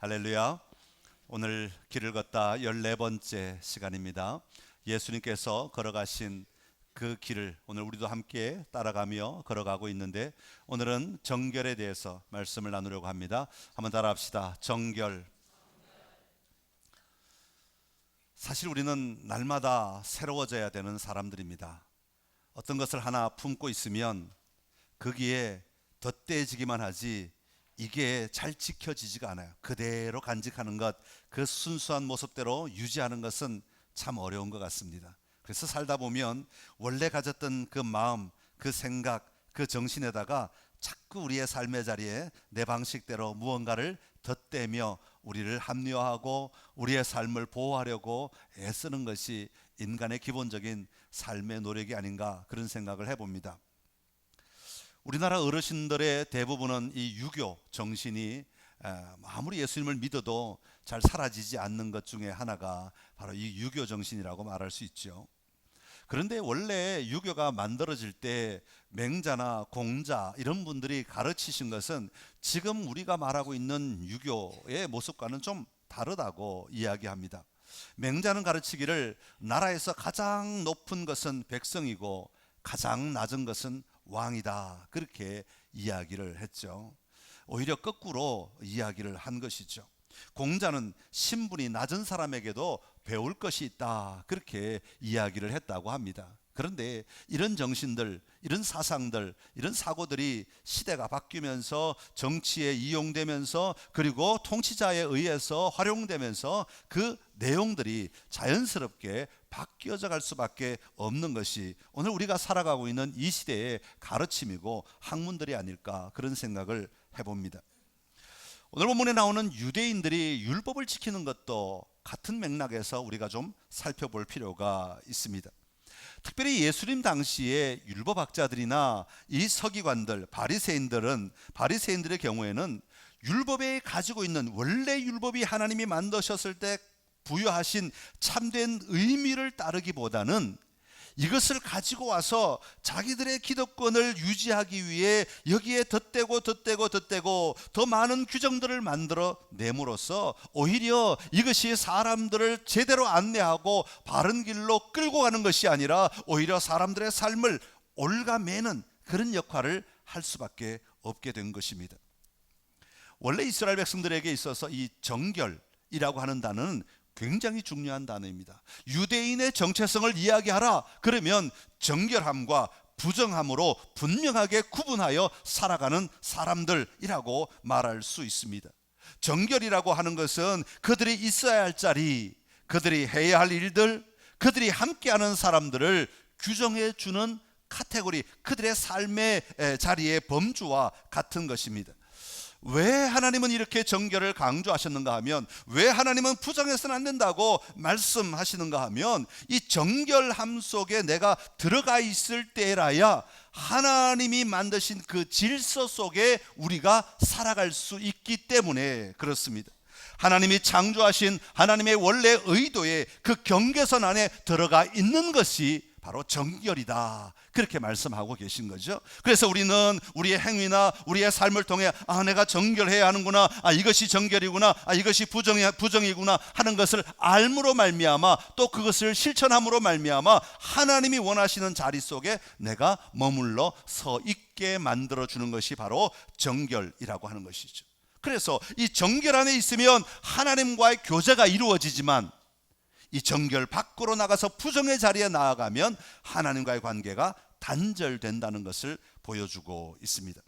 할렐루야. 오늘 길을 걷다 14번째 시간입니다. 예수님께서 걸어가신 그 길을 오늘 우리도 함께 따라가며 걸어가고 있는데, 오늘은 정결에 대해서 말씀을 나누려고 합니다. 한번 따라합시다. 정결. 사실 우리는 날마다 새로워져야 되는 사람들입니다. 어떤 것을 하나 품고 있으면 거기에 덧대지기만 하지 이게 잘 지켜지지가 않아요. 그대로 간직하는 것, 그 순수한 모습대로 유지하는 것은 참 어려운 것 같습니다. 그래서 살다 보면 원래 가졌던 그 마음, 그 생각, 그 정신에다가 자꾸 우리의 삶의 자리에 내 방식대로 무언가를 덧대며 우리를 합리화하고 우리의 삶을 보호하려고 애쓰는 것이 인간의 기본적인 삶의 노력이 아닌가, 그런 생각을 해봅니다. 우리나라 어르신들의 대부분은 이 유교 정신이 아무리 예수님을 믿어도 잘 사라지지 않는 것 중에 하나가 바로 이 유교 정신이라고 말할 수 있죠. 그런데 원래 유교가 만들어질 때 맹자나 공자 이런 분들이 가르치신 것은 지금 우리가 말하고 있는 유교의 모습과는 좀 다르다고 이야기합니다. 맹자는 가르치기를 나라에서 가장 높은 것은 백성이고 가장 낮은 것은 왕이다, 그렇게 이야기를 했죠. 오히려 거꾸로 이야기를 한 것이죠. 공자는 신분이 낮은 사람에게도 배울 것이 있다, 그렇게 이야기를 했다고 합니다. 그런데 이런 정신들, 이런 사상들, 이런 사고들이 시대가 바뀌면서 정치에 이용되면서 그리고 통치자에 의해서 활용되면서 그 내용들이 자연스럽게 바뀌어져 갈 수밖에 없는 것이 오늘 우리가 살아가고 있는 이 시대의 가르침이고 학문들이 아닐까, 그런 생각을 해봅니다. 오늘 본문에 나오는 유대인들이 율법을 지키는 것도 같은 맥락에서 우리가 좀 살펴볼 필요가 있습니다. 특별히 예수님 당시에 율법학자들이나 이 서기관들, 바리새인들의 경우에는 율법에 가지고 있는 원래 율법이 하나님이 만드셨을 때 부여하신 참된 의미를 따르기보다는 이것을 가지고 와서 자기들의 기득권을 유지하기 위해 여기에 덧대고 더 많은 규정들을 만들어 내므로써 오히려 이것이 사람들을 제대로 안내하고 바른 길로 끌고 가는 것이 아니라 오히려 사람들의 삶을 올가매는 그런 역할을 할 수밖에 없게 된 것입니다. 원래 이스라엘 백성들에게 있어서 이 정결이라고 하는 단어는 굉장히 중요한 단어입니다. 유대인의 정체성을 이야기하라 그러면 정결함과 부정함으로 분명하게 구분하여 살아가는 사람들이라고 말할 수 있습니다. 정결이라고 하는 것은 그들이 있어야 할 자리, 그들이 해야 할 일들, 그들이 함께하는 사람들을 규정해 주는 카테고리, 그들의 삶의 자리의 범주와 같은 것입니다. 왜 하나님은 이렇게 정결을 강조하셨는가 하면, 왜 하나님은 부정해서는 안 된다고 말씀하시는가 하면, 이 정결함 속에 내가 들어가 있을 때라야 하나님이 만드신 그 질서 속에 우리가 살아갈 수 있기 때문에 그렇습니다. 하나님이 창조하신 하나님의 원래 의도의 그 경계선 안에 들어가 있는 것이 바로 정결이다, 그렇게 말씀하고 계신 거죠. 그래서 우리는 우리의 행위나 우리의 삶을 통해 내가 정결해야 하는구나, 이것이 정결이구나, 이것이 부정이구나 하는 것을 알므로 말미암아, 또 그것을 실천함으로 말미암아 하나님이 원하시는 자리 속에 내가 머물러 서 있게 만들어주는 것이 바로 정결이라고 하는 것이죠. 그래서 이 정결 안에 있으면 하나님과의 교제가 이루어지지만, 이 정결 밖으로 나가서 부정의 자리에 나아가면 하나님과의 관계가 단절된다는 것을 보여주고 있습니다.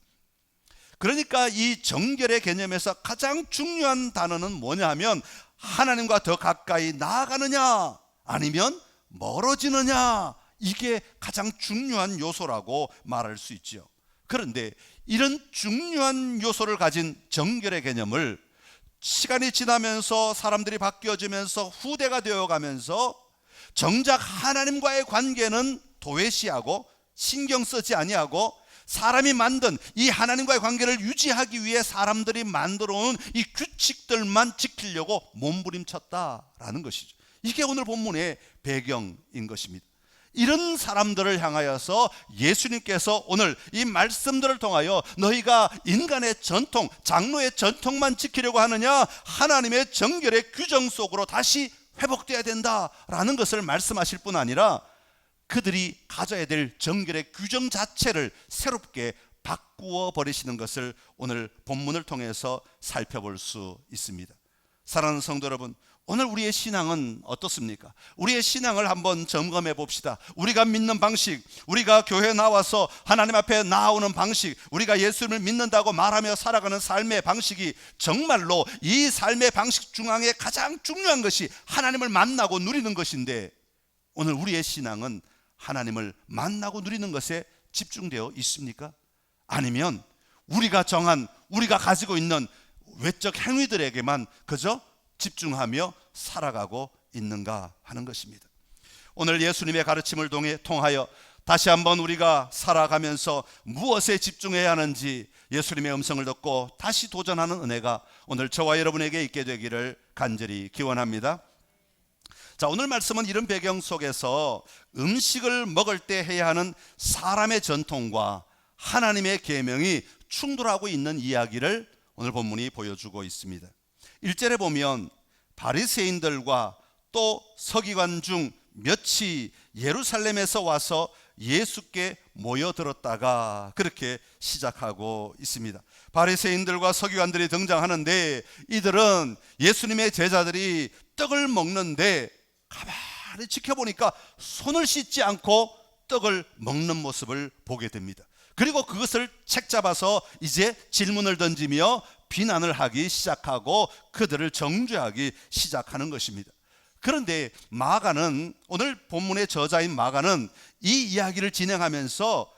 그러니까 이 정결의 개념에서 가장 중요한 단어는 뭐냐 하면, 하나님과 더 가까이 나아가느냐 아니면 멀어지느냐, 이게 가장 중요한 요소라고 말할 수 있죠. 그런데 이런 중요한 요소를 가진 정결의 개념을 시간이 지나면서 사람들이 바뀌어지면서 후대가 되어가면서 정작 하나님과의 관계는 도외시하고 신경 쓰지 아니하고 사람이 만든 이 하나님과의 관계를 유지하기 위해 사람들이 만들어 온 이 규칙들만 지키려고 몸부림쳤다라는 것이죠. 이게 오늘 본문의 배경인 것입니다. 이런 사람들을 향하여서 예수님께서 오늘 이 말씀들을 통하여 너희가 인간의 전통, 장로의 전통만 지키려고 하느냐, 하나님의 정결의 규정 속으로 다시 회복되어야 된다라는 것을 말씀하실 뿐 아니라 그들이 가져야 될 정결의 규정 자체를 새롭게 바꾸어 버리시는 것을 오늘 본문을 통해서 살펴볼 수 있습니다. 사랑하는 성도 여러분, 오늘 우리의 신앙은 어떻습니까? 우리의 신앙을 한번 점검해 봅시다. 우리가 믿는 방식, 우리가 교회에 나와서 하나님 앞에 나오는 방식, 우리가 예수님을 믿는다고 말하며 살아가는 삶의 방식이 정말로 이 삶의 방식 중앙에 가장 중요한 것이 하나님을 만나고 누리는 것인데, 오늘 우리의 신앙은 하나님을 만나고 누리는 것에 집중되어 있습니까? 아니면 우리가 정한, 우리가 가지고 있는 외적 행위들에게만 그저 집중하며 살아가고 있는가 하는 것입니다. 오늘 예수님의 가르침을 통하여 다시 한번 우리가 살아가면서 무엇에 집중해야 하는지 예수님의 음성을 듣고 다시 도전하는 은혜가 오늘 저와 여러분에게 있게 되기를 간절히 기원합니다. 자, 오늘 말씀은 이런 배경 속에서 음식을 먹을 때 해야 하는 사람의 전통과 하나님의 계명이 충돌하고 있는 이야기를 오늘 본문이 보여주고 있습니다. 1절에 보면 바리새인들과 또 서기관 중 몇이 예루살렘에서 와서 예수께 모여들었다가 그렇게 시작하고 있습니다. 바리새인들과 서기관들이 등장하는데, 이들은 예수님의 제자들이 떡을 먹는데 가만히 지켜보니까 손을 씻지 않고 떡을 먹는 모습을 보게 됩니다. 그리고 그것을 책잡아서 이제 질문을 던지며 비난을 하기 시작하고 그들을 정죄하기 시작하는 것입니다. 그런데 마가는, 오늘 본문의 저자인 마가는 이 이야기를 진행하면서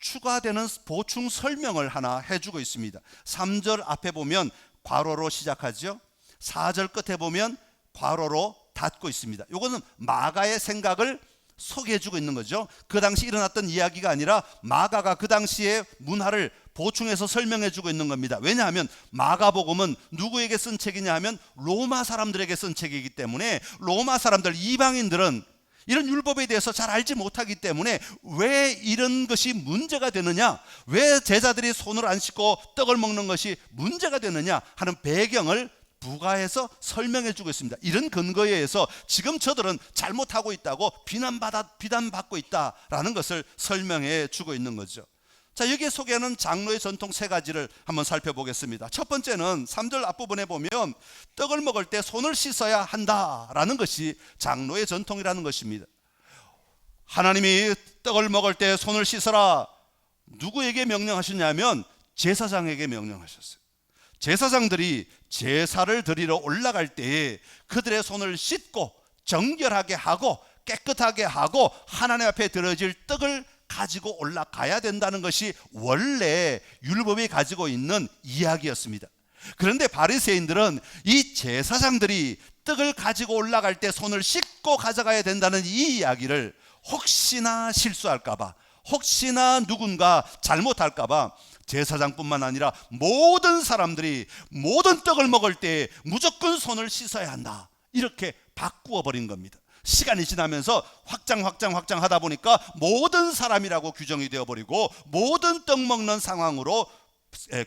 추가되는 보충 설명을 하나 해주고 있습니다. 3절 앞에 보면 괄호로 시작하죠. 4절 끝에 보면 괄호로 닫고 있습니다. 이거는 마가의 생각을 소개해주고 있는 거죠. 그 당시 일어났던 이야기가 아니라 마가가 그 당시의 문화를 보충해서 설명해주고 있는 겁니다. 왜냐하면 마가복음은 누구에게 쓴 책이냐 하면 로마 사람들에게 쓴 책이기 때문에, 로마 사람들, 이방인들은 이런 율법에 대해서 잘 알지 못하기 때문에 왜 이런 것이 문제가 되느냐, 왜 제자들이 손을 안 씻고 떡을 먹는 것이 문제가 되느냐 하는 배경을 부가해서 설명해 주고 있습니다. 이런 근거에 의해서 지금 저들은 잘못하고 있다고 비난받고 있다라는 것을 설명해 주고 있는 거죠. 자, 여기에 소개하는 장로의 전통 세 가지를 한번 살펴보겠습니다. 첫 번째는 3절 앞부분에 보면 떡을 먹을 때 손을 씻어야 한다라는 것이 장로의 전통이라는 것입니다. 하나님이 떡을 먹을 때 손을 씻어라, 누구에게 명령하셨냐면 제사장에게 명령하셨어요. 제사장들이 제사를 드리러 올라갈 때에 그들의 손을 씻고 정결하게 하고 깨끗하게 하고 하나님 앞에 드려질 떡을 가지고 올라가야 된다는 것이 원래 율법이 가지고 있는 이야기였습니다. 그런데 바리새인들은 이 제사장들이 떡을 가지고 올라갈 때 손을 씻고 가져가야 된다는 이 이야기를 혹시나 실수할까봐, 혹시나 누군가 잘못할까봐 제사장뿐만 아니라 모든 사람들이 모든 떡을 먹을 때 무조건 손을 씻어야 한다, 이렇게 바꾸어 버린 겁니다. 시간이 지나면서 확장 하다 보니까 모든 사람이라고 규정이 되어버리고 모든 떡 먹는 상황으로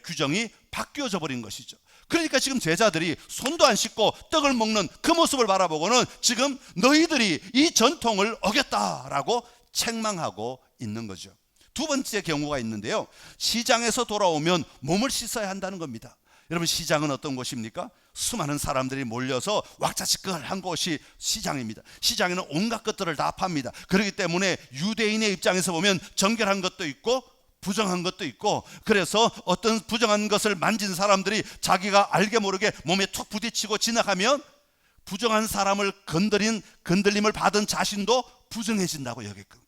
규정이 바뀌어져 버린 것이죠. 그러니까 지금 제자들이 손도 안 씻고 떡을 먹는 그 모습을 바라보고는 지금 너희들이 이 전통을 어겼다라고 책망하고 있는 거죠. 두 번째 경우가 있는데요, 시장에서 돌아오면 몸을 씻어야 한다는 겁니다. 여러분, 시장은 어떤 곳입니까? 수많은 사람들이 몰려서 왁자지껄한 곳이 시장입니다. 시장에는 온갖 것들을 다 팝니다. 그렇기 때문에 유대인의 입장에서 보면 정결한 것도 있고 부정한 것도 있고, 그래서 어떤 부정한 것을 만진 사람들이 자기가 알게 모르게 몸에 툭 부딪히고 지나가면 부정한 사람을 건들림을 받은 자신도 부정해진다고 여겼거든요.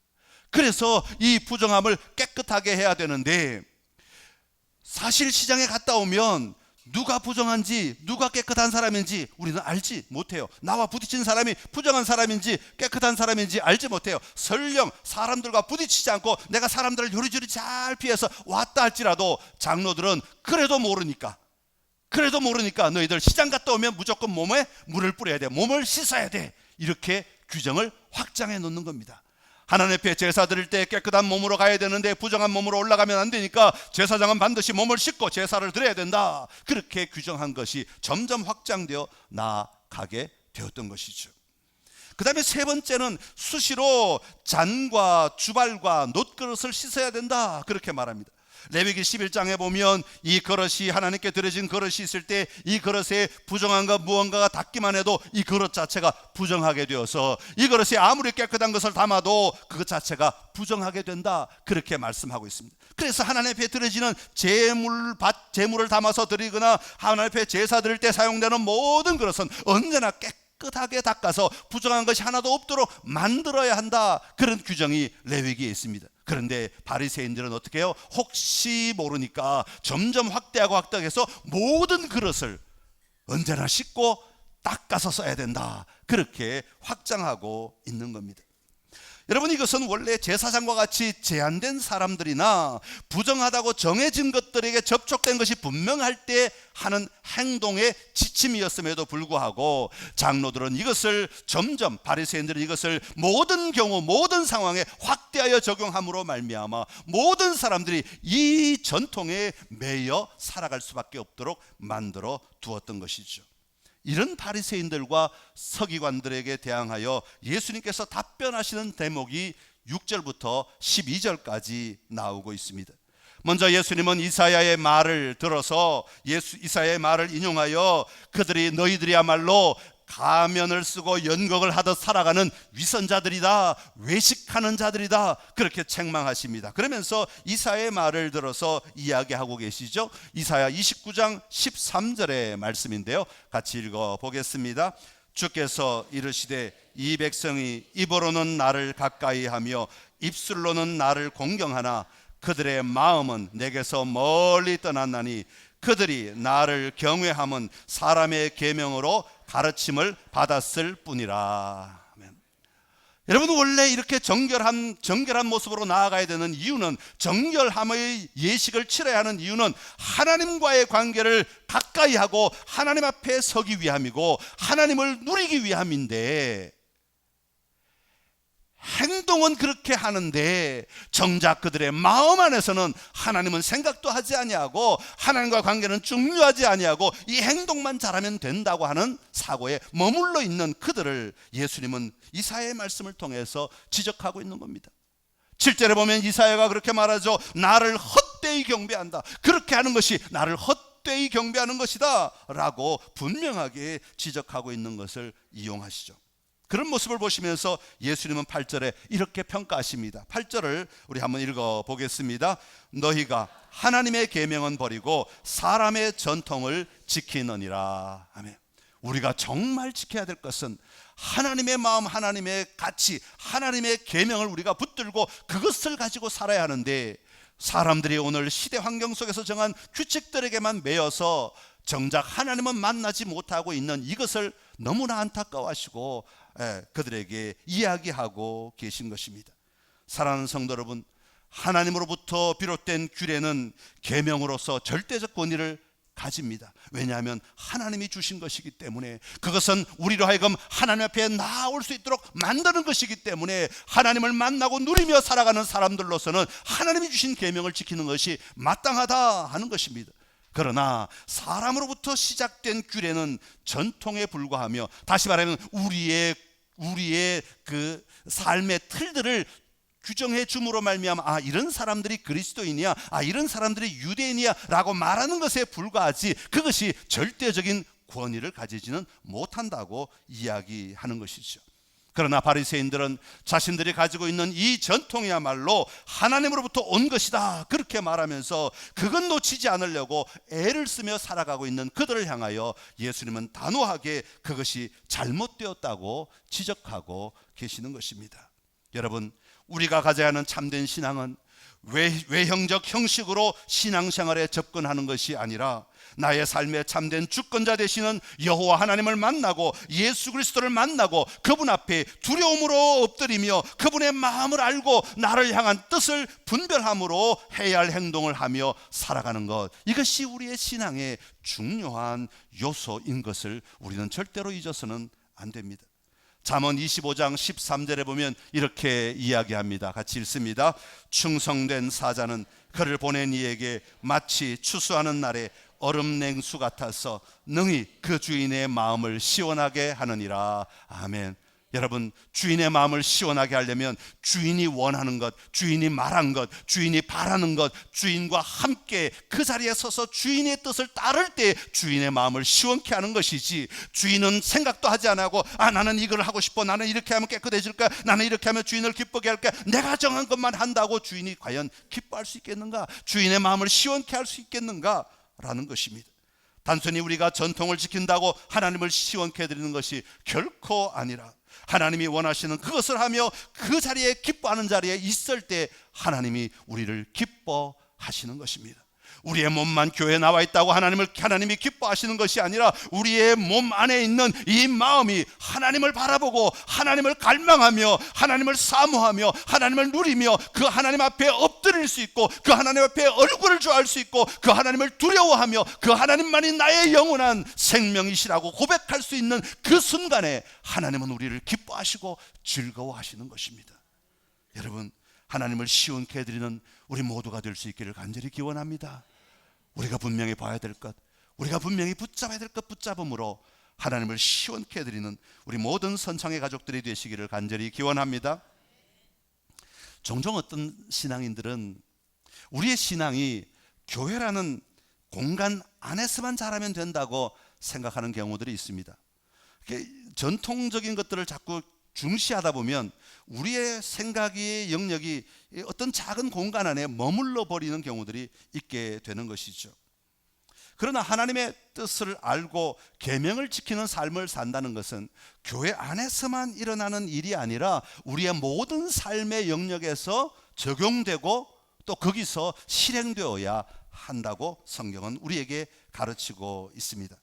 그래서 이 부정함을 깨끗하게 해야 되는데, 사실 시장에 갔다 오면 누가 부정한지 누가 깨끗한 사람인지 우리는 알지 못해요. 나와 부딪힌 사람이 부정한 사람인지 깨끗한 사람인지 알지 못해요. 설령 사람들과 부딪히지 않고 내가 사람들을 요리조리 잘 피해서 왔다 할지라도 장로들은 그래도 모르니까 너희들 시장 갔다 오면 무조건 몸에 물을 뿌려야 돼, 몸을 씻어야 돼, 이렇게 규정을 확장해 놓는 겁니다. 하나님 앞에 제사 드릴 때 깨끗한 몸으로 가야 되는데 부정한 몸으로 올라가면 안 되니까 제사장은 반드시 몸을 씻고 제사를 드려야 된다. 그렇게 규정한 것이 점점 확장되어 나아가게 되었던 것이죠. 그 다음에 세 번째는 수시로 잔과 주발과 놋그릇을 씻어야 된다. 그렇게 말합니다. 레위기 11장에 보면 이 그릇이 하나님께 드려진 그릇이 있을 때 이 그릇에 부정한 것 무언가가 닿기만 해도 이 그릇 자체가 부정하게 되어서 이 그릇에 아무리 깨끗한 것을 담아도 그것 자체가 부정하게 된다. 그렇게 말씀하고 있습니다. 그래서 하나님 앞에 드려지는 제물을 담아서 드리거나 하나님 앞에 제사 드릴 때 사용되는 모든 그릇은 언제나 깨끗하게 닦아서 부정한 것이 하나도 없도록 만들어야 한다. 그런 규정이 레위기에 있습니다. 그런데 바리새인들은 어떻게 해요? 혹시 모르니까 점점 확대하고 확대해서 모든 그릇을 언제나 씻고 닦아서 써야 된다. 그렇게 확장하고 있는 겁니다. 여러분, 이것은 원래 제사장과 같이 제한된 사람들이나 부정하다고 정해진 것들에게 접촉된 것이 분명할 때 하는 행동의 지침이었음에도 불구하고 장로들은 이것을 점점, 바리새인들은 이것을 모든 경우 모든 상황에 확대하여 적용함으로 말미암아 모든 사람들이 이 전통에 매여 살아갈 수밖에 없도록 만들어 두었던 것이죠. 이런 바리새인들과 서기관들에게 대항하여 예수님께서 답변하시는 대목이 6절부터 12절까지 나오고 있습니다. 먼저 예수님은 이사야의 말을 들어서 이사야의 말을 인용하여 그들이 너희들이야말로 가면을 쓰고 연극을 하듯 살아가는 위선자들이다, 외식하는 자들이다, 그렇게 책망하십니다. 그러면서 이사야의 말을 들어서 이야기하고 계시죠. 이사야 29장 13절의 말씀인데요, 같이 읽어보겠습니다. 주께서 이르시되 이 백성이 입으로는 나를 가까이하며 입술로는 나를 공경하나 그들의 마음은 내게서 멀리 떠났나니 그들이 나를 경외함은 사람의 계명으로 가르침을 받았을 뿐이라. 아멘. 여러분, 원래 이렇게 정결한 모습으로 나아가야 되는 이유는, 정결함의 예식을 치러야 하는 이유는 하나님과의 관계를 가까이 하고 하나님 앞에 서기 위함이고 하나님을 누리기 위함인데, 행동은 그렇게 하는데 정작 그들의 마음 안에서는 하나님은 생각도 하지 아니하고 하나님과 관계는 중요하지 아니하고 이 행동만 잘하면 된다고 하는 사고에 머물러 있는 그들을 예수님은 이사야의 말씀을 통해서 지적하고 있는 겁니다. 7절에 보면 이사야가 그렇게 말하죠. 나를 헛되이 경배한다. 그렇게 하는 것이 나를 헛되이 경배하는 것이다 라고 분명하게 지적하고 있는 것을 이용하시죠. 그런 모습을 보시면서 예수님은 8절에 이렇게 평가하십니다. 8절을 우리 한번 읽어보겠습니다. 너희가 하나님의 계명은 버리고 사람의 전통을 지키느니라. 아멘. 우리가 정말 지켜야 될 것은 하나님의 마음, 하나님의 가치, 하나님의 계명을 우리가 붙들고 그것을 가지고 살아야 하는데, 사람들이 오늘 시대 환경 속에서 정한 규칙들에게만 매여서 정작 하나님은 만나지 못하고 있는 이것을 너무나 안타까워하시고 그들에게 이야기하고 계신 것입니다. 사랑하는 성도 여러분, 하나님으로부터 비롯된 규례는 계명으로서 절대적 권위를 가집니다. 왜냐하면 하나님이 주신 것이기 때문에, 그것은 우리로 하여금 하나님 앞에 나아올 수 있도록 만드는 것이기 때문에 하나님을 만나고 누리며 살아가는 사람들로서는 하나님이 주신 계명을 지키는 것이 마땅하다 하는 것입니다. 그러나 사람으로부터 시작된 규례는 전통에 불과하며, 다시 말하면 우리의 그 삶의 틀들을 규정해 줌으로 말미암아 이런 사람들이 그리스도인이야, 이런 사람들이 유대인이야 라고 말하는 것에 불과하지 그것이 절대적인 권위를 가지지는 못한다고 이야기하는 것이죠. 그러나 바리새인들은 자신들이 가지고 있는 이 전통이야말로 하나님으로부터 온 것이다 그렇게 말하면서 그건 놓치지 않으려고 애를 쓰며 살아가고 있는 그들을 향하여 예수님은 단호하게 그것이 잘못되었다고 지적하고 계시는 것입니다. 여러분, 우리가 가져야 하는 참된 신앙은 외형적 형식으로 신앙생활에 접근하는 것이 아니라 나의 삶의 참된 주권자 되시는 여호와 하나님을 만나고 예수 그리스도를 만나고 그분 앞에 두려움으로 엎드리며 그분의 마음을 알고 나를 향한 뜻을 분별함으로 해야 할 행동을 하며 살아가는 것, 이것이 우리의 신앙의 중요한 요소인 것을 우리는 절대로 잊어서는 안 됩니다. 잠언 25장 13절에 보면 이렇게 이야기합니다. 같이 읽습니다. 충성된 사자는 그를 보낸 이에게 마치 추수하는 날에 얼음 냉수 같아서 능히 그 주인의 마음을 시원하게 하느니라. 아멘. 여러분, 주인의 마음을 시원하게 하려면 주인이 원하는 것, 주인이 말한 것, 주인이 바라는 것, 주인과 함께 그 자리에 서서 주인의 뜻을 따를 때 주인의 마음을 시원케 하는 것이지, 주인은 생각도 하지 않고 나는 이걸 하고 싶어, 나는 이렇게 하면 깨끗해질까, 나는 이렇게 하면 주인을 기쁘게 할까, 내가 정한 것만 한다고 주인이 과연 기뻐할 수 있겠는가, 주인의 마음을 시원케 할 수 있겠는가 라는 것입니다. 단순히 우리가 전통을 지킨다고 하나님을 시원케 해드리는 것이 결코 아니라, 하나님이 원하시는 그것을 하며 그 자리에 기뻐하는 자리에 있을 때 하나님이 우리를 기뻐하시는 것입니다. 우리의 몸만 교회에 나와 있다고 하나님이 기뻐하시는 것이 아니라, 우리의 몸 안에 있는 이 마음이 하나님을 바라보고 하나님을 갈망하며 하나님을 사모하며 하나님을 누리며 그 하나님 앞에 엎드릴 수 있고, 그 하나님 앞에 얼굴을 좋아할 수 있고, 그 하나님을 두려워하며 그 하나님만이 나의 영원한 생명이시라고 고백할 수 있는 그 순간에 하나님은 우리를 기뻐하시고 즐거워하시는 것입니다. 여러분, 하나님을 시원케 해드리는 우리 모두가 될 수 있기를 간절히 기원합니다. 우리가 분명히 봐야 될 것, 우리가 분명히 붙잡아야 될 것 붙잡음으로 하나님을 시원케 해드리는 우리 모든 선창의 가족들이 되시기를 간절히 기원합니다. 종종 어떤 신앙인들은 우리의 신앙이 교회라는 공간 안에서만 자라면 된다고 생각하는 경우들이 있습니다. 전통적인 것들을 자꾸 중시하다 보면 우리의 생각의 영역이 어떤 작은 공간 안에 머물러 버리는 경우들이 있게 되는 것이죠. 그러나 하나님의 뜻을 알고 계명을 지키는 삶을 산다는 것은 교회 안에서만 일어나는 일이 아니라 우리의 모든 삶의 영역에서 적용되고 또 거기서 실행되어야 한다고 성경은 우리에게 가르치고 있습니다.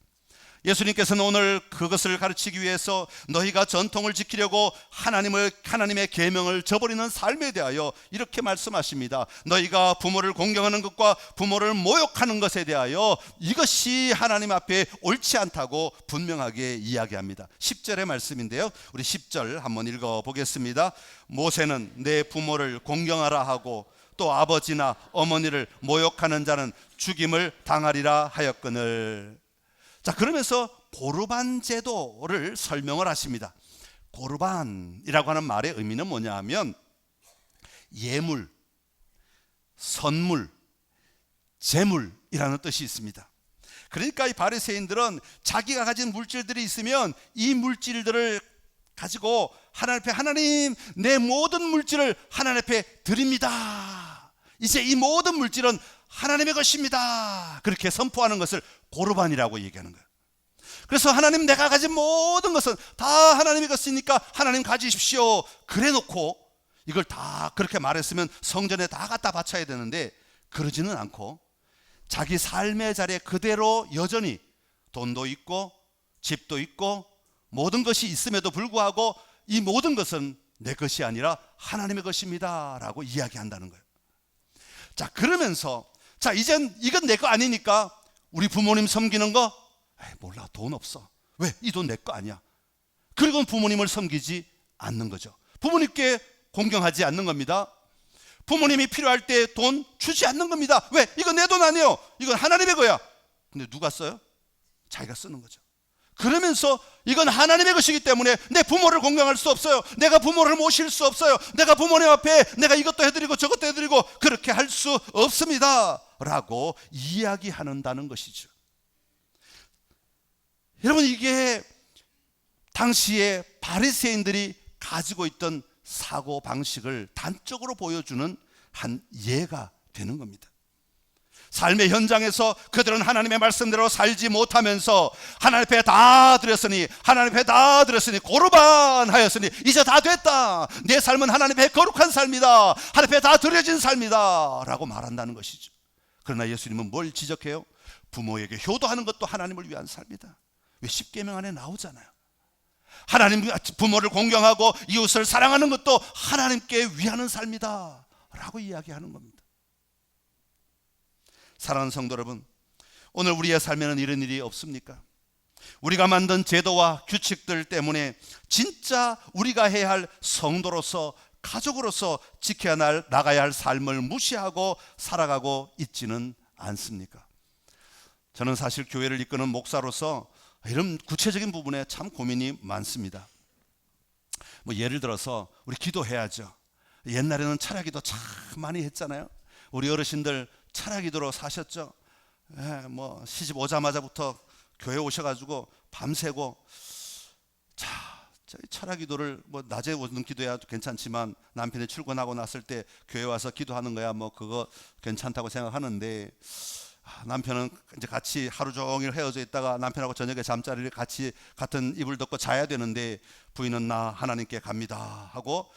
예수님께서는 오늘 그것을 가르치기 위해서 너희가 전통을 지키려고 하나님의 계명을 저버리는 삶에 대하여 이렇게 말씀하십니다. 너희가 부모를 공경하는 것과 부모를 모욕하는 것에 대하여 이것이 하나님 앞에 옳지 않다고 분명하게 이야기합니다. 10절의 말씀인데요, 우리 10절 한번 읽어보겠습니다. 모세는 내 부모를 공경하라 하고 또 아버지나 어머니를 모욕하는 자는 죽임을 당하리라 하였거늘. 자, 그러면서 고르반 제도를 설명을 하십니다. 고르반이라고 하는 말의 의미는 뭐냐 하면 예물, 선물, 제물이라는 뜻이 있습니다. 그러니까 이 바리새인들은 자기가 가진 물질들이 있으면 이 물질들을 가지고 하나님 앞에, 하나님 내 모든 물질을 하나님 앞에 드립니다, 이제 이 모든 물질은 하나님의 것입니다, 그렇게 선포하는 것을 고르반이라고 얘기하는 거예요. 그래서 하나님, 내가 가진 모든 것은 다 하나님의 것이니까 하나님 가지십시오, 그래 놓고 이걸 다 그렇게 말했으면 성전에 다 갖다 바쳐야 되는데 그러지는 않고 자기 삶의 자리에 그대로 여전히 돈도 있고 집도 있고 모든 것이 있음에도 불구하고 이 모든 것은 내 것이 아니라 하나님의 것입니다 라고 이야기한다는 거예요. 자, 그러면서 자, 이젠 이건 내 거 아니니까 우리 부모님 섬기는 거 몰라, 돈 없어, 왜? 이 돈 내 거 아니야. 그리고 부모님을 섬기지 않는 거죠. 부모님께 공경하지 않는 겁니다. 부모님이 필요할 때 돈 주지 않는 겁니다. 왜? 이건 내 돈 아니에요, 이건 하나님의 거야. 근데 누가 써요? 자기가 쓰는 거죠. 그러면서 이건 하나님의 것이기 때문에 내 부모를 공경할 수 없어요, 내가 부모를 모실 수 없어요, 내가 부모님 앞에 내가 이것도 해드리고 저것도 해드리고 그렇게 할 수 없습니다 라고 이야기한다는 것이죠. 여러분, 이게 당시에 바리새인들이 가지고 있던 사고방식을 단적으로 보여주는 한 예가 되는 겁니다. 삶의 현장에서 그들은 하나님의 말씀대로 살지 못하면서 하나님 앞에 다 드렸으니, 하나님 앞에 다 드렸으니, 고르반 하였으니 이제 다 됐다, 내 삶은 하나님 앞에 거룩한 삶이다, 하나님 앞에 다 드려진 삶이다 라고 말한다는 것이죠. 그러나 예수님은 뭘 지적해요? 부모에게 효도하는 것도 하나님을 위한 삶이다. 왜? 십계명 안에 나오잖아요. 하나님, 부모를 공경하고 이웃을 사랑하는 것도 하나님께 위하는 삶이다 라고 이야기하는 겁니다. 사랑하는 성도 여러분, 오늘 우리의 삶에는 이런 일이 없습니까? 우리가 만든 제도와 규칙들 때문에 진짜 우리가 해야 할 성도로서, 가족으로서 지켜야 나가야 할 삶을 무시하고 살아가고 있지는 않습니까? 저는 사실 교회를 이끄는 목사로서 이런 구체적인 부분에 참 고민이 많습니다. 뭐 예를 들어서 우리 기도해야죠. 옛날에는 철야기도 참 많이 했잖아요. 우리 어르신들 철야기도로 사셨죠. 뭐 시집 오자마자부터 교회 오셔가지고 밤새고, 자, 저희 철야기도를 뭐 낮에 오는 기도야 괜찮지만 남편이 출근하고 났을 때 교회 와서 기도하는 거야 뭐 그거 괜찮다고 생각하는데, 남편은 이제 같이 하루 종일 헤어져 있다가 남편하고 저녁에 잠자리를 같이 같은 이불 덮고 자야 되는데, 부인은 나 하나님께 갑니다 하고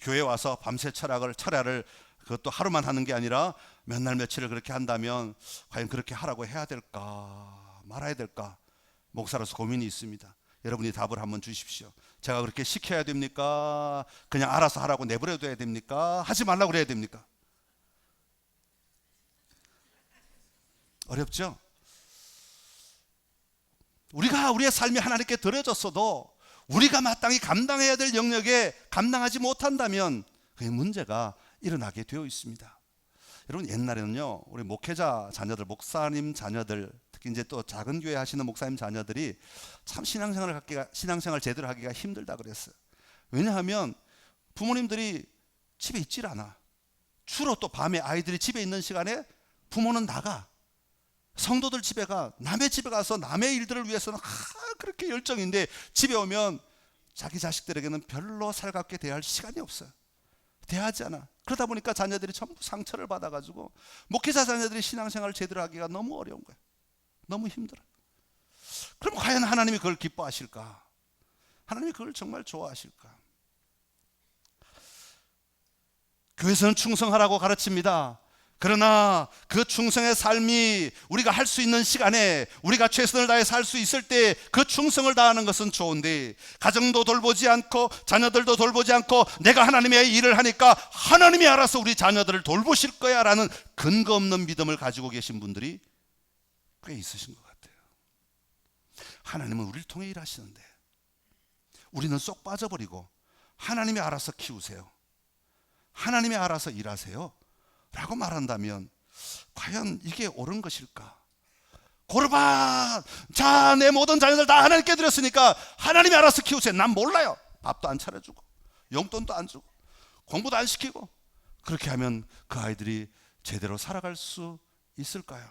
교회 와서 밤새 철야를 그것도 하루만 하는 게 아니라 몇 날 며칠을 그렇게 한다면 과연 그렇게 하라고 해야 될까 말아야 될까, 목사로서 고민이 있습니다. 여러분이 답을 한번 주십시오. 제가 그렇게 시켜야 됩니까? 그냥 알아서 하라고 내버려둬야 됩니까? 하지 말라고 그래야 됩니까? 어렵죠? 우리가 우리의 삶이 하나님께 드려졌어도 우리가 마땅히 감당해야 될 영역에 감당하지 못한다면 그 문제가 일어나게 되어 있습니다. 여러분, 옛날에는요, 우리 목회자 자녀들, 목사님 자녀들, 특히 이제 또 작은 교회 하시는 목사님 자녀들이 참 신앙생활 제대로 하기가 힘들다 그랬어요. 왜냐하면 부모님들이 집에 있질 않아. 주로 또 밤에 아이들이 집에 있는 시간에 부모는 나가. 성도들 집에 가. 남의 집에 가서 남의 일들을 위해서는 그렇게 열정인데 집에 오면 자기 자식들에게는 별로 살갑게 대할 시간이 없어요. 대하지 않아. 그러다 보니까 자녀들이 전부 상처를 받아가지고 목회자 자녀들이 신앙생활을 제대로 하기가 너무 어려운 거예요. 너무 힘들어요. 그럼 과연 하나님이 그걸 기뻐하실까? 하나님이 그걸 정말 좋아하실까? 교회에서는 충성하라고 가르칩니다. 그러나 그 충성의 삶이 우리가 할 수 있는 시간에 우리가 최선을 다해 살 수 있을 때 그 충성을 다하는 것은 좋은데, 가정도 돌보지 않고 자녀들도 돌보지 않고 내가 하나님의 일을 하니까 하나님이 알아서 우리 자녀들을 돌보실 거야 라는 근거 없는 믿음을 가지고 계신 분들이 꽤 있으신 것 같아요. 하나님은 우리를 통해 일하시는데 우리는 쏙 빠져버리고 하나님이 알아서 키우세요, 하나님이 알아서 일하세요 라고 말한다면 과연 이게 옳은 것일까? 고르반, 자, 내 모든 자녀들 다 하나님께 드렸으니까 하나님이 알아서 키우세요. 난 몰라요. 밥도 안 차려주고 용돈도 안 주고 공부도 안 시키고, 그렇게 하면 그 아이들이 제대로 살아갈 수 있을까요?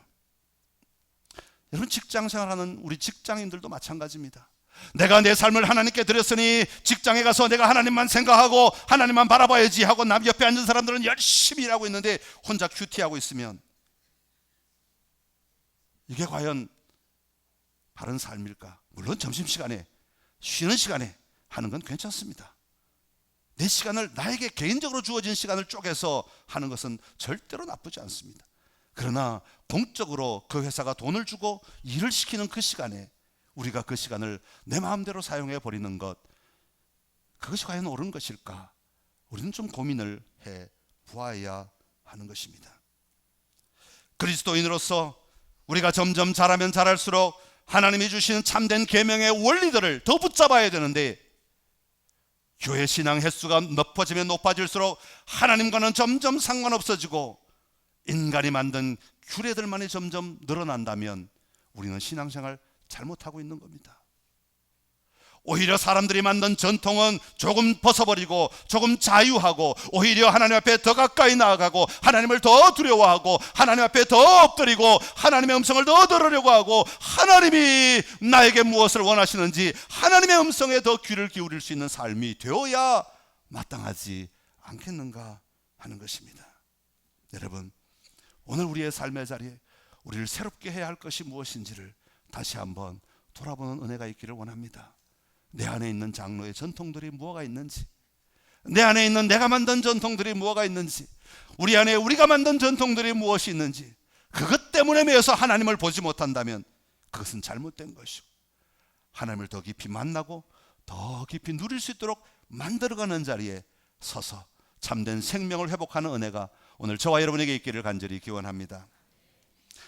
여러분, 직장생활하는 우리 직장인들도 마찬가지입니다. 내가 내 삶을 하나님께 드렸으니 직장에 가서 내가 하나님만 생각하고 하나님만 바라봐야지 하고 남 옆에 앉은 사람들은 열심히 일하고 있는데 혼자 큐티하고 있으면 이게 과연 바른 삶일까? 물론 점심시간에, 쉬는 시간에 하는 건 괜찮습니다. 내 시간을, 나에게 개인적으로 주어진 시간을 쪼개서 하는 것은 절대로 나쁘지 않습니다. 그러나 공적으로 그 회사가 돈을 주고 일을 시키는 그 시간에 우리가 그 시간을 내 마음대로 사용해 버리는 것, 그것이 과연 옳은 것일까? 우리는 좀 고민을 해 보아야 하는 것입니다. 그리스도인으로서 우리가 점점 자라면 자랄수록 하나님이 주시는 참된 계명의 원리들을 더 붙잡아야 되는데, 교회 신앙 횟수가 높아지면 높아질수록 하나님과는 점점 상관없어지고 인간이 만든 규례들만이 점점 늘어난다면 우리는 신앙생활 잘못하고 있는 겁니다. 오히려 사람들이 만든 전통은 조금 벗어버리고 조금 자유하고 오히려 하나님 앞에 더 가까이 나아가고 하나님을 더 두려워하고 하나님 앞에 더 엎드리고 하나님의 음성을 더 들으려고 하고 하나님이 나에게 무엇을 원하시는지 하나님의 음성에 더 귀를 기울일 수 있는 삶이 되어야 마땅하지 않겠는가 하는 것입니다. 여러분, 오늘 우리의 삶의 자리에 우리를 새롭게 해야 할 것이 무엇인지를 다시 한번 돌아보는 은혜가 있기를 원합니다. 내 안에 있는 장로의 전통들이 무엇가 있는지, 내 안에 있는 내가 만든 전통들이 무엇가 있는지, 우리 안에 우리가 만든 전통들이 무엇이 있는지, 그것 때문에 매여서 하나님을 보지 못한다면 그것은 잘못된 것이고, 하나님을 더 깊이 만나고 더 깊이 누릴 수 있도록 만들어가는 자리에 서서 참된 생명을 회복하는 은혜가 오늘 저와 여러분에게 있기를 간절히 기원합니다.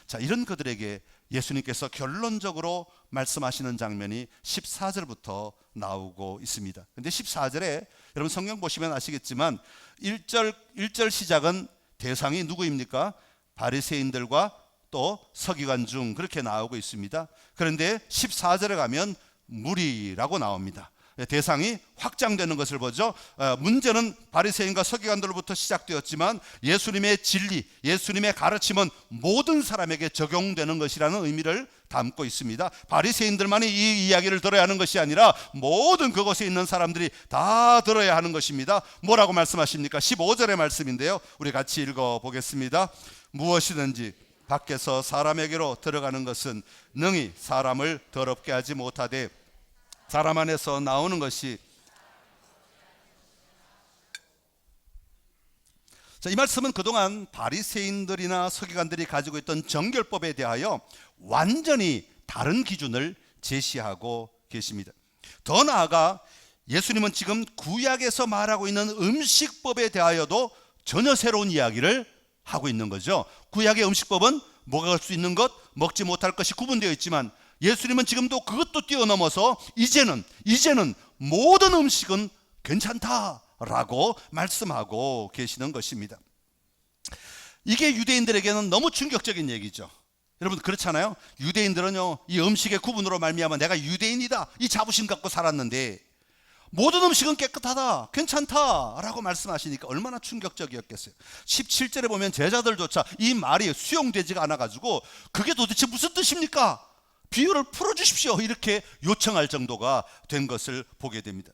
자, 이런 그들에게 예수님께서 결론적으로 말씀하시는 장면이 14절부터 나오고 있습니다. 근데 14절에 여러분 성경 보시면 아시겠지만 1절 시작은 대상이 누구입니까? 바리새인들과 또 서기관 중 그렇게 나오고 있습니다. 그런데 14절에 가면 무리라고 나옵니다. 대상이 확장되는 것을 보죠. 문제는 바리새인과 서기관들로부터 시작되었지만 예수님의 진리, 예수님의 가르침은 모든 사람에게 적용되는 것이라는 의미를 담고 있습니다. 바리새인들만이 이 이야기를 들어야 하는 것이 아니라 모든 그곳에 있는 사람들이 다 들어야 하는 것입니다. 뭐라고 말씀하십니까? 15절의 말씀인데요, 우리 같이 읽어보겠습니다. 무엇이든지 밖에서 사람에게로 들어가는 것은 능히 사람을 더럽게 하지 못하되 사람 안에서 나오는 것이. 자, 이 말씀은 그동안 바리새인들이나 서기관들이 가지고 있던 정결법에 대하여 완전히 다른 기준을 제시하고 계십니다. 더 나아가 예수님은 지금 구약에서 말하고 있는 음식법에 대하여도 전혀 새로운 이야기를 하고 있는 거죠. 구약의 음식법은 먹을 수 있는 것, 먹지 못할 것이 구분되어 있지만 예수님은 지금도 그것도 뛰어넘어서 이제는 모든 음식은 괜찮다라고 말씀하고 계시는 것입니다. 이게 유대인들에게는 너무 충격적인 얘기죠. 여러분 그렇잖아요. 유대인들은요, 이 음식의 구분으로 말미암아 내가 유대인이다 이 자부심 갖고 살았는데 모든 음식은 깨끗하다, 괜찮다라고 말씀하시니까 얼마나 충격적이었겠어요. 17절에 보면 제자들조차 이 말이 수용되지가 않아가지고 그게 도대체 무슨 뜻입니까? 비유를 풀어주십시오 이렇게 요청할 정도가 된 것을 보게 됩니다.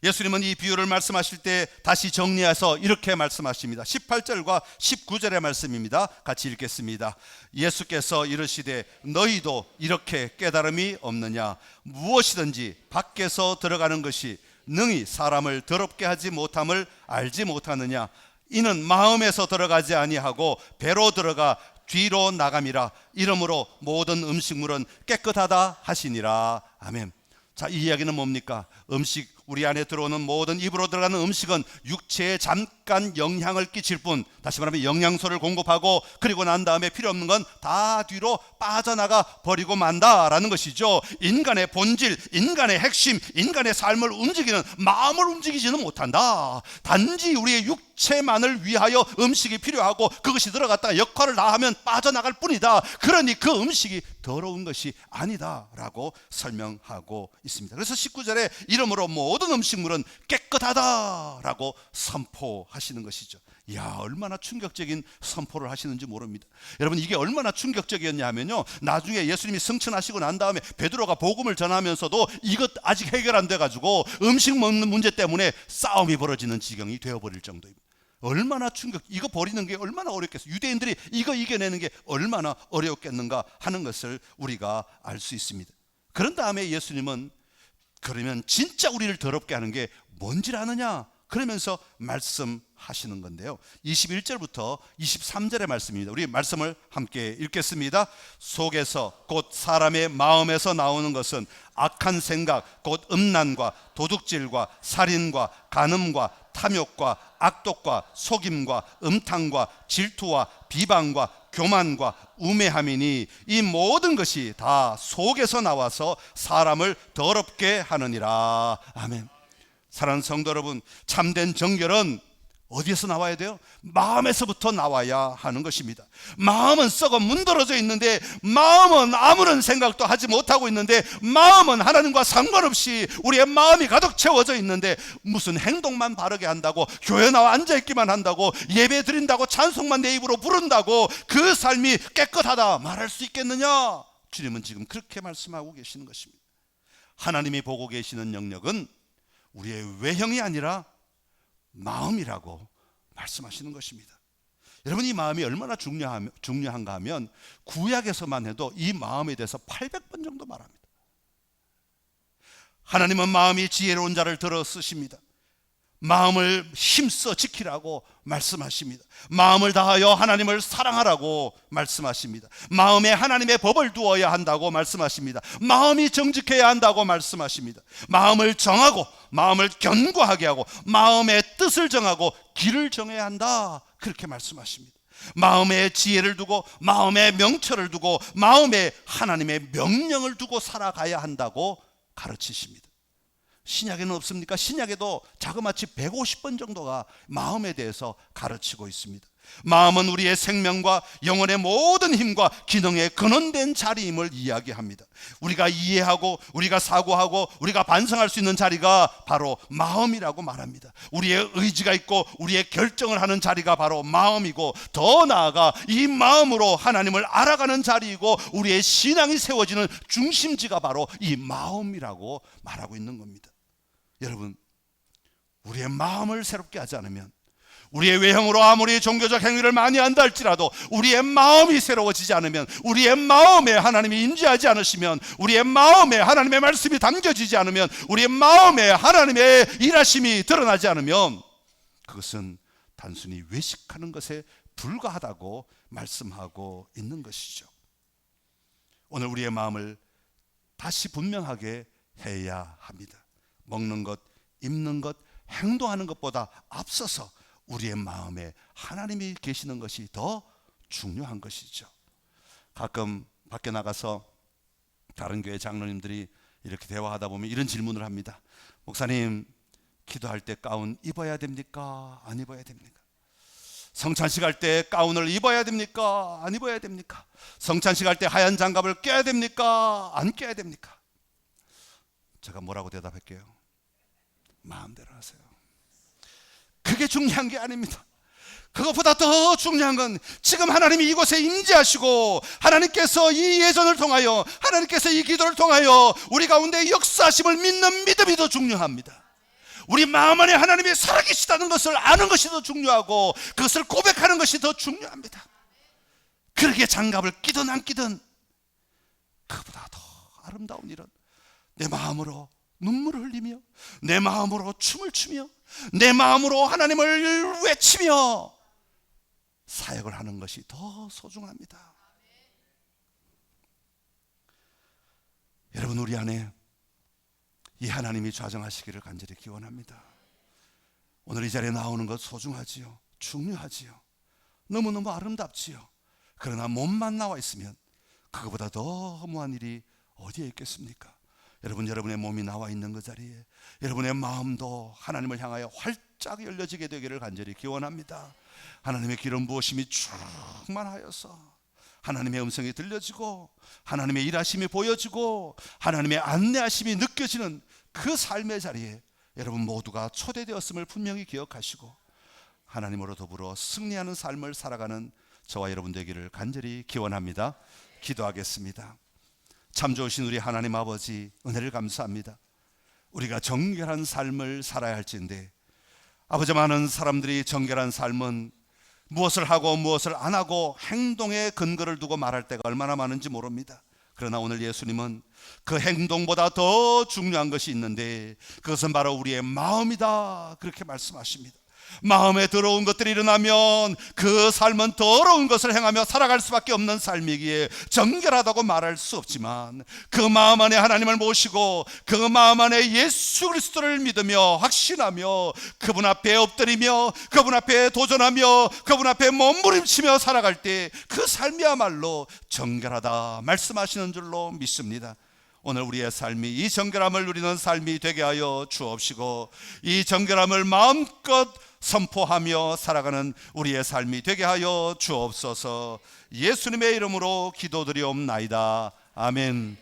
예수님은 이 비유를 말씀하실 때 다시 정리해서 이렇게 말씀하십니다. 18절과 19절의 말씀입니다. 같이 읽겠습니다. 예수께서 이르시되 너희도 이렇게 깨달음이 없느냐? 무엇이든지 밖에서 들어가는 것이 능히 사람을 더럽게 하지 못함을 알지 못하느냐? 이는 마음에서 들어가지 아니하고 배로 들어가 뒤로 나감이라. 이러므로 모든 음식물은 깨끗하다 하시니라. 아멘. 자, 이 이야기는 뭡니까? 음식, 우리 안에 들어오는 모든 입으로 들어가는 음식은 육체에 잠깐 영향을 끼칠 뿐, 다시 말하면 영양소를 공급하고 그리고 난 다음에 필요 없는 건 다 뒤로 빠져나가 버리고 만다라는 것이죠. 인간의 본질, 인간의 핵심, 인간의 삶을 움직이는 마음을 움직이지는 못한다. 단지 우리의 육체만을 위하여 음식이 필요하고 그것이 들어갔다가 역할을 다하면 빠져나갈 뿐이다. 그러니 그 음식이 더러운 것이 아니다라고 설명하고 있습니다. 그래서 19절에 이러므로 모든 음식물은 깨끗하다라고 선포하시는 것이죠. 이야, 얼마나 충격적인 선포를 하시는지 모릅니다. 여러분, 이게 얼마나 충격적이었냐 하면요, 나중에 예수님이 승천하시고 난 다음에 베드로가 복음을 전하면서도 이것 아직 해결 안 돼가지고 음식 먹는 문제 때문에 싸움이 벌어지는 지경이 되어버릴 정도입니다. 얼마나 이거 버리는 게 얼마나 어렵겠어요. 유대인들이 이거 이겨내는 게 얼마나 어려웠겠는가 하는 것을 우리가 알 수 있습니다. 그런 다음에 예수님은 그러면 진짜 우리를 더럽게 하는 게 뭔지 아느냐? 그러면서 말씀하시는 건데요, 21절부터 23절의 말씀입니다. 우리 말씀을 함께 읽겠습니다. 속에서 곧 사람의 마음에서 나오는 것은 악한 생각 곧 음란과 도둑질과 살인과 간음과 탐욕과 악독과 속임과 음탕과 질투와 비방과 교만과 우매함이니 이 모든 것이 다 속에서 나와서 사람을 더럽게 하느니라. 아멘. 사랑하는 성도 여러분, 참된 정결은 어디에서 나와야 돼요? 마음에서부터 나와야 하는 것입니다. 마음은 썩어 문드러져 있는데, 마음은 아무런 생각도 하지 못하고 있는데, 마음은 하나님과 상관없이 우리의 마음이 가득 채워져 있는데, 무슨 행동만 바르게 한다고, 교회 나와 앉아있기만 한다고, 예배 드린다고, 찬송만 내 입으로 부른다고 그 삶이 깨끗하다 말할 수 있겠느냐? 주님은 지금 그렇게 말씀하고 계시는 것입니다. 하나님이 보고 계시는 영역은 우리의 외형이 아니라 마음이라고 말씀하시는 것입니다. 여러분, 이 마음이 얼마나 중요한가 하면 구약에서만 해도 이 마음에 대해서 800번 정도 말합니다. 하나님은 마음이 지혜로운 자를 들어 쓰십니다. 마음을 힘써 지키라고 말씀하십니다. 마음을 다하여 하나님을 사랑하라고 말씀하십니다. 마음에 하나님의 법을 두어야 한다고 말씀하십니다. 마음이 정직해야 한다고 말씀하십니다. 마음을 정하고 마음을 견고하게 하고 마음의 뜻을 정하고 길을 정해야 한다, 그렇게 말씀하십니다. 마음에 지혜를 두고 마음에 명철을 두고 마음에 하나님의 명령을 두고 살아가야 한다고 가르치십니다. 신약에는 없습니까? 신약에도 자그마치 150번 정도가 마음에 대해서 가르치고 있습니다. 마음은 우리의 생명과 영혼의 모든 힘과 기능의 근원된 자리임을 이야기합니다. 우리가 이해하고 우리가 사고하고 우리가 반성할 수 있는 자리가 바로 마음이라고 말합니다. 우리의 의지가 있고 우리의 결정을 하는 자리가 바로 마음이고, 더 나아가 이 마음으로 하나님을 알아가는 자리이고 우리의 신앙이 세워지는 중심지가 바로 이 마음이라고 말하고 있는 겁니다. 여러분, 우리의 마음을 새롭게 하지 않으면, 우리의 외형으로 아무리 종교적 행위를 많이 한다 할지라도 우리의 마음이 새로워지지 않으면, 우리의 마음에 하나님이 임재하지 않으시면, 우리의 마음에 하나님의 말씀이 담겨지지 않으면, 우리의 마음에 하나님의 일하심이 드러나지 않으면 그것은 단순히 외식하는 것에 불과하다고 말씀하고 있는 것이죠. 오늘 우리의 마음을 다시 분명하게 해야 합니다. 먹는 것, 입는 것, 행동하는 것보다 앞서서 우리의 마음에 하나님이 계시는 것이 더 중요한 것이죠. 가끔 밖에 나가서 다른 교회 장로님들이 이렇게 대화하다 보면 이런 질문을 합니다. 목사님, 기도할 때 가운 입어야 됩니까? 안 입어야 됩니까? 성찬식 할 때 가운을 입어야 됩니까? 안 입어야 됩니까? 성찬식 할 때 하얀 장갑을 껴야 됩니까? 안 껴야 됩니까? 제가 뭐라고 대답할게요? 마음대로 하세요. 그게 중요한 게 아닙니다. 그것보다 더 중요한 건 지금 하나님이 이곳에 임재하시고 하나님께서 이 예전을 통하여, 하나님께서 이 기도를 통하여 우리 가운데 역사하심을 믿는 믿음이 더 중요합니다. 우리 마음 안에 하나님이 살아계시다는 것을 아는 것이 더 중요하고 그것을 고백하는 것이 더 중요합니다. 그러기에 장갑을 끼든 안 끼든 그보다 더 아름다운 일은 내 마음으로 눈물을 흘리며, 내 마음으로 춤을 추며, 내 마음으로 하나님을 외치며 사역을 하는 것이 더 소중합니다. 여러분, 우리 안에 이 하나님이 좌정하시기를 간절히 기원합니다. 오늘 이 자리에 나오는 것 소중하지요. 중요하지요. 너무너무 아름답지요. 그러나 몸만 나와 있으면 그거보다 더 허무한 일이 어디에 있겠습니까? 여러분, 여러분의 몸이 나와 있는 그 자리에 여러분의 마음도 하나님을 향하여 활짝 열려지게 되기를 간절히 기원합니다. 하나님의 기름 부으심이 충만하여서 하나님의 음성이 들려지고 하나님의 일하심이 보여지고 하나님의 안내하심이 느껴지는 그 삶의 자리에 여러분 모두가 초대되었음을 분명히 기억하시고 하나님으로 더불어 승리하는 삶을 살아가는 저와 여러분 되기를 간절히 기원합니다. 기도하겠습니다. 참 좋으신 우리 하나님 아버지, 은혜를 감사합니다. 우리가 정결한 삶을 살아야 할지인데, 아버지, 많은 사람들이 정결한 삶은 무엇을 하고 무엇을 안 하고 행동에 근거를 두고 말할 때가 얼마나 많은지 모릅니다. 그러나 오늘 예수님은 그 행동보다 더 중요한 것이 있는데 그것은 바로 우리의 마음이다, 그렇게 말씀하십니다. 마음에 더러운 것들이 일어나면 그 삶은 더러운 것을 행하며 살아갈 수밖에 없는 삶이기에 정결하다고 말할 수 없지만, 그 마음 안에 하나님을 모시고 그 마음 안에 예수 그리스도를 믿으며 확신하며 그분 앞에 엎드리며 그분 앞에 도전하며 그분 앞에 몸부림치며 살아갈 때 그 삶이야말로 정결하다 말씀하시는 줄로 믿습니다. 오늘 우리의 삶이 이 정결함을 누리는 삶이 되게 하여 주옵시고, 이 정결함을 마음껏 선포하며 살아가는 우리의 삶이 되게 하여 주옵소서. 예수님의 이름으로 기도드리옵나이다. 아멘.